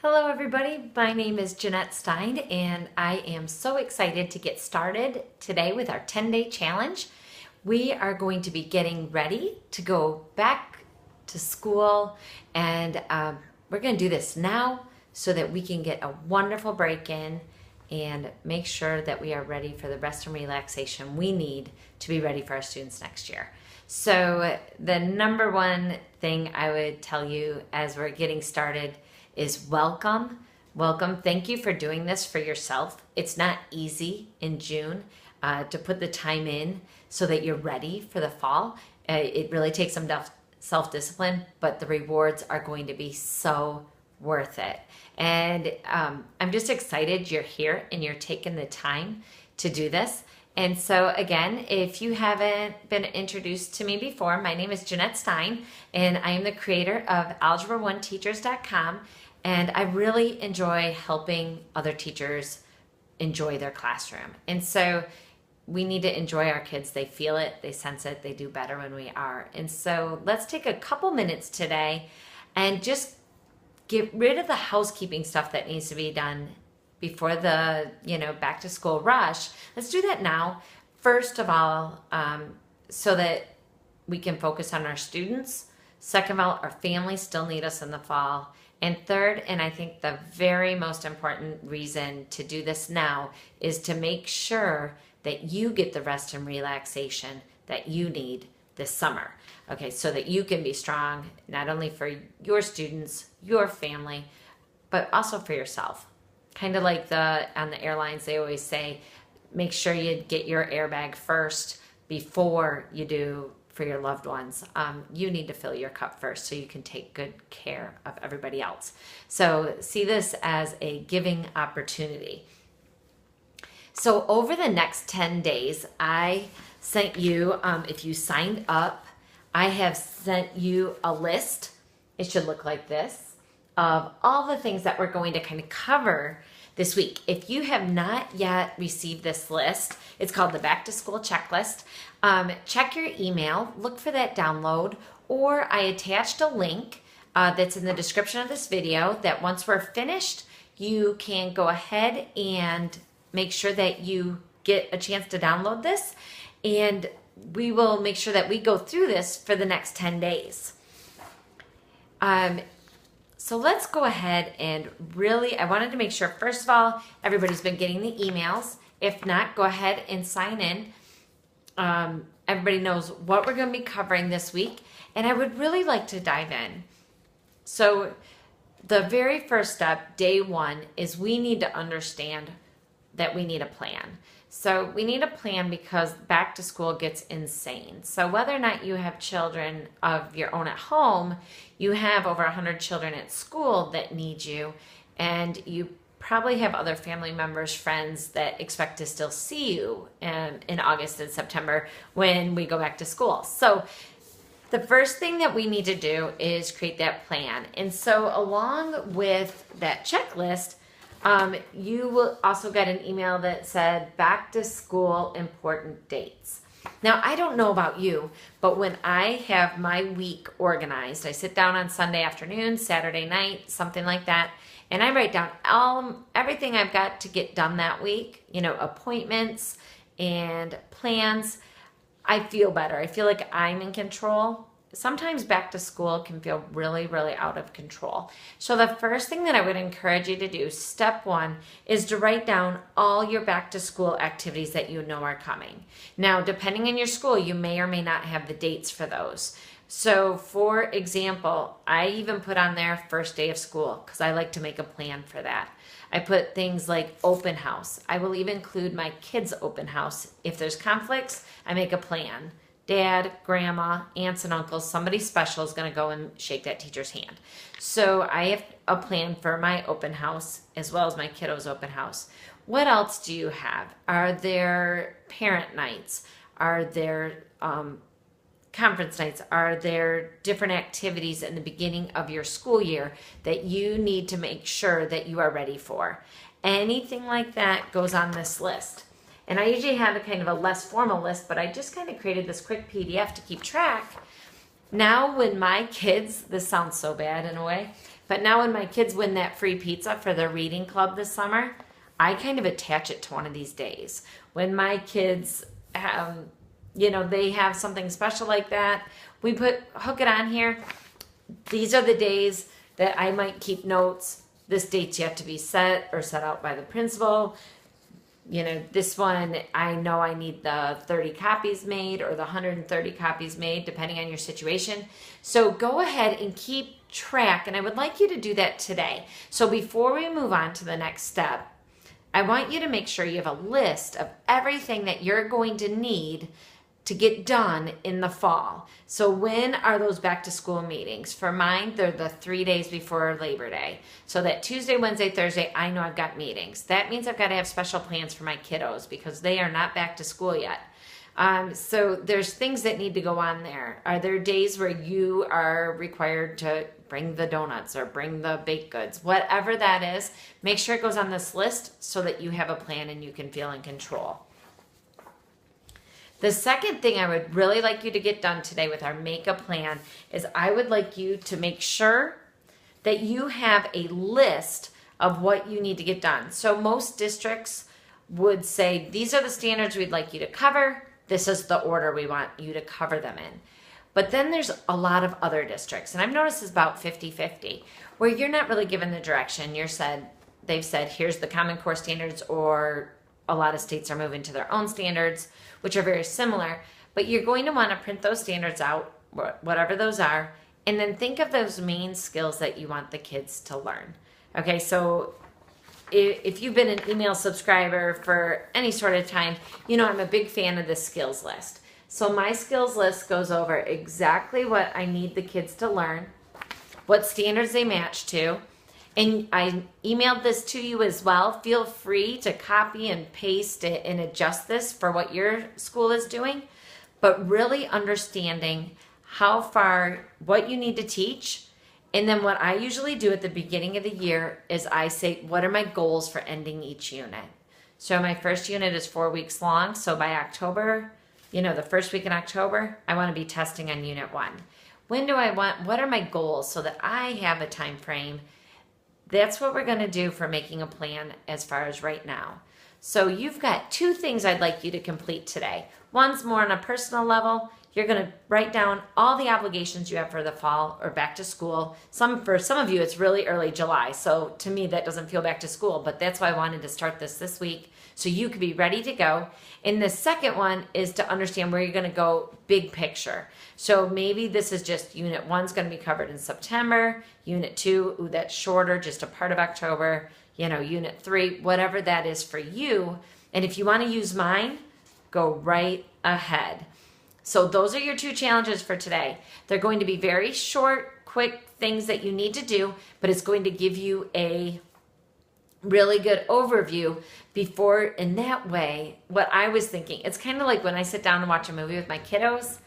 Hello everybody, my name is Jeanette Stein and I am so excited to get started today with our 10-day challenge. We are going to be getting ready to go back to school and we're going to do this now so that we can get a wonderful break in and make sure that we are ready for the rest and relaxation we need to be ready for our students next year. So the number one thing I would tell you as we're getting started is welcome. Welcome. Thank you for doing this for yourself. It's not easy in June to put the time in so that you're ready for the fall. It really takes some self-discipline, but the rewards are going to be so worth it. And I'm just excited you're here and you're taking the time to do this. And so again, if you haven't been introduced to me before, my name is Jeanette Stein, and I am the creator of Algebra1Teachers.com, and I really enjoy helping other teachers enjoy their classroom. And so we need to enjoy our kids. They feel it, they sense it, they do better when we are. And so let's take a couple minutes today and just get rid of the housekeeping stuff that needs to be done before the back to school rush. Let's do that now. First of all, so that we can focus on our students. Second of all, our families still need us in the fall. And third, and I think the very most important reason to do this now, is to make sure that you get the rest and relaxation that you need this summer. Okay, so that you can be strong, not only for your students, your family, but also for yourself. Kind of like on the airlines, they always say, make sure you get your airbag first before you do for your loved ones. You need to fill your cup first so you can take good care of everybody else. So see this as a giving opportunity. So over the next 10 days, I sent you, if you signed up, I have sent you a list. It should look like this, of all the things that we're going to kind of cover this week. If you have not yet received this list, it's called the Back to School Checklist. Check your email, look for that download, or I attached a link that's in the description of this video that once we're finished, you can go ahead and make sure that you get a chance to download this, and we will make sure that we go through this for the next 10 days. So let's go ahead and really, I wanted to make sure, first of all, everybody's been getting the emails. If not, go ahead and sign in. Everybody knows what we're going to be covering this week, and I would really like to dive in. So the very first step, day one, is we need to understand that we need a plan. So we need a plan because back to school gets insane. So whether or not you have children of your own at home, you have over 100 children at school that need you, and you probably have other family members, friends that expect to still see you in August and September when we go back to school. So the first thing that we need to do is create that plan. And so along with that checklist, you will also get an email that said back to school important dates. Now, I don't know about you, but when I have my week organized, I sit down on Sunday afternoon, Saturday night, something like that, and I write down everything I've got to get done that week, appointments and plans. I feel better. I feel like I'm in control. Sometimes back to school can feel really, really out of control. So the first thing that I would encourage you to do, step one, is to write down all your back to school activities that you know are coming. Now, depending on your school, you may or may not have the dates for those. So for example, I even put on there first day of school because I like to make a plan for that. I put things like open house. I will even include my kids' open house. If there's conflicts, I make a plan. Dad, grandma, aunts and uncles, somebody special is going to go and shake that teacher's hand. So I have a plan for my open house as well as my kiddos' open house. What else do you have? Are there parent nights? Are there conference nights? Are there different activities in the beginning of your school year that you need to make sure that you are ready for? Anything like that goes on this list. And I usually have a kind of a less formal list, but I just kind of created this quick PDF to keep track. Now when my kids, this sounds so bad in a way, But now when my kids win that free pizza for their reading club this summer, I kind of attach it to one of these days. When my kids they have something special like that, we hook it on here. These are the days that I might keep notes. This date's yet to be set or set out by the principal. This one, I know I need the 30 copies made or the 130 copies made, depending on your situation. So go ahead and keep track, and I would like you to do that today. So before we move on to the next step, I want you to make sure you have a list of everything that you're going to need to get done in the fall. So when are those back to school meetings? For mine, they're the 3 days before Labor Day. So that Tuesday, Wednesday, Thursday, I know I've got meetings. That means I've got to have special plans for my kiddos because they are not back to school yet. So there's things that need to go on there. Are there days where you are required to bring the donuts or bring the baked goods? Whatever that is, make sure it goes on this list so that you have a plan and you can feel in control. The second thing I would really like you to get done today with our Make a Plan is I would like you to make sure that you have a list of what you need to get done. So most districts would say, these are the standards we'd like you to cover. This is the order we want you to cover them in. But then there's a lot of other districts, and I've noticed it's about 50-50, where you're not really given the direction. They've said, here's the Common Core standards, or a lot of states are moving to their own standards, which are very similar, but you're going to want to print those standards out, whatever those are, and then think of those main skills that you want the kids to learn. Okay, so if you've been an email subscriber for any sort of time, I'm a big fan of the skills list. So my skills list goes over exactly what I need the kids to learn, what standards they match to, and I emailed this to you as well. Feel free to copy and paste it and adjust this for what your school is doing, but really understanding what you need to teach. And then what I usually do at the beginning of the year is I say, what are my goals for ending each unit? So my first unit is 4 weeks long. So by October, the first week in October, I want to be testing on unit 1. What are my goals so that I have a time frame? That's what we're going to do for making a plan as far as right now. So you've got 2 things I'd like you to complete today. One's more on a personal level. You're going to write down all the obligations you have for the fall or back to school. For some of you, it's really early July. So to me, that doesn't feel back to school, but that's why I wanted to start this week so you could be ready to go. And the second one is to understand where you're going to go big picture. So maybe this is just unit 1's going to be covered in September. Unit 2, that's shorter, just a part of October. Unit 3, whatever that is for you. And if you want to use mine, go right ahead. So those are your 2 challenges for today. They're going to be very short, quick things that you need to do, but it's going to give you a really good overview before. In that way, what I was thinking, it's kind of like when I sit down and watch a movie with my kiddos.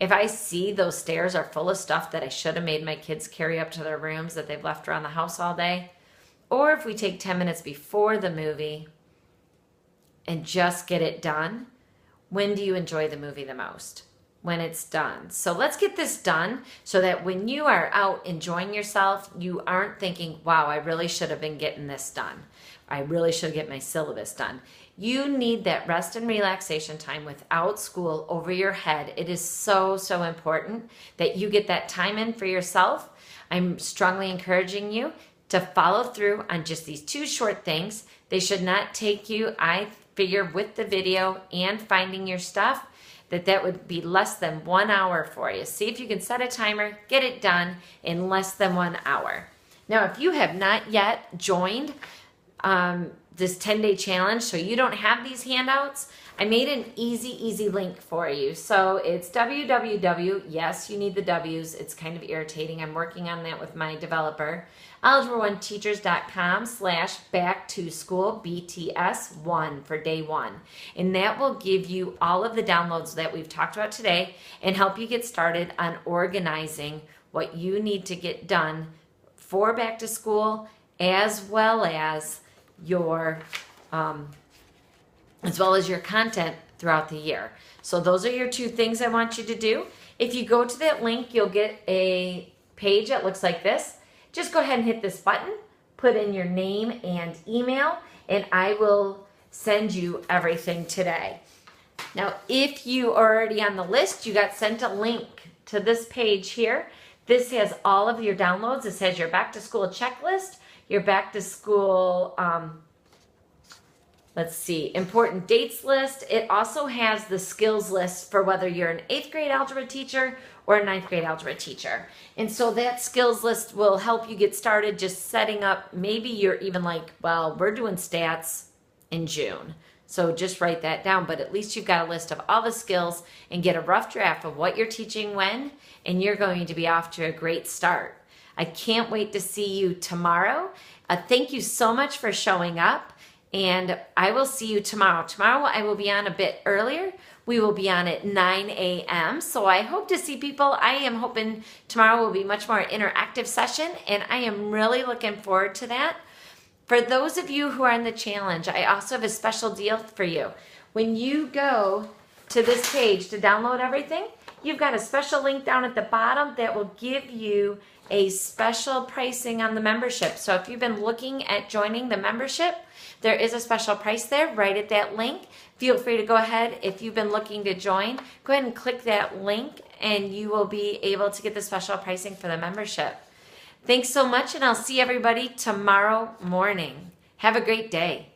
If I see those stairs are full of stuff that I should have made my kids carry up to their rooms that they've left around the house all day, or if we take 10 minutes before the movie and just get it done, when do you enjoy the movie the most? When it's done. So let's get this done so that when you are out enjoying yourself, you aren't thinking, wow, I really should have been getting this done. I really should get my syllabus done. You need that rest and relaxation time without school over your head. It is so, so important that you get that time in for yourself. I'm strongly encouraging you to follow through on just these 2 short things. They should not take you, I figure, with the video and finding your stuff, that would be less than 1 hour for you. See if you can set a timer, get it done in less than 1 hour. Now, if you have not yet joined this 10-day challenge, so you don't have these handouts, I made an easy link for you. So it's www, yes, you need the W's. It's kind of irritating. I'm working on that with my developer. AlgebraOneTeachers.com/back-to-school BTS1 for day 1. And that will give you all of the downloads that we've talked about today and help you get started on organizing what you need to get done for back to school, as well as your content throughout the year. So those are your 2 things I want you to do. If you go to that link, you'll get a page that looks like this. just go ahead and hit this button, put in your name and email, and I will send you everything today. Now, if you are already on the list, you got sent a link to this page here. This has all of your downloads. This has your back to school checklist, your back to school, important dates list. It also has the skills list for whether you're an 8th grade algebra teacher or a 9th grade algebra teacher. And so that skills list will help you get started just setting up. Maybe you're even like, well, we're doing stats in June. So just write that down, but at least you've got a list of all the skills and get a rough draft of what you're teaching when, and you're going to be off to a great start. I can't wait to see you tomorrow. Thank you so much for showing up, and I will see you tomorrow. Tomorrow I will be on a bit earlier. We will be on at 9 a.m. So I hope to see people. I am hoping tomorrow will be much more interactive session, and I am really looking forward to that. For those of you who are in the challenge, I also have a special deal for you. When you go to this page to download everything, you've got a special link down at the bottom that will give you a special pricing on the membership. So if you've been looking at joining the membership, there is a special price there right at that link. Feel free to go ahead. If you've been looking to join, go ahead and click that link and you will be able to get the special pricing for the membership. Thanks so much, and I'll see everybody tomorrow morning. Have a great day.